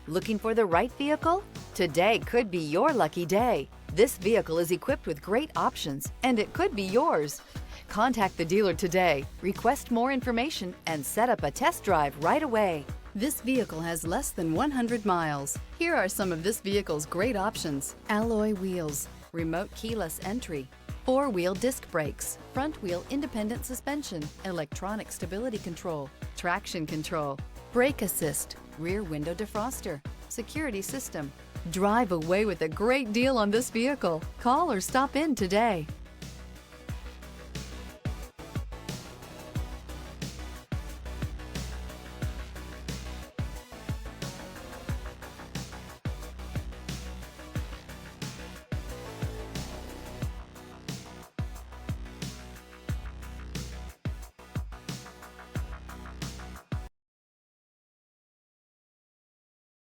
Looking for the right vehicle? Today could be your lucky day. This vehicle is equipped with great options, and it could be yours. Contact the dealer today, request more information, and set up a test drive right away. This vehicle has less than 100 miles. Here are some of this vehicle's great options: alloy wheels, remote keyless entry, four-wheel disc brakes, front-wheel independent suspension, electronic stability control, traction control, brake assist, rear window defroster, security system. Drive away with a great deal on this vehicle. Call or stop in today.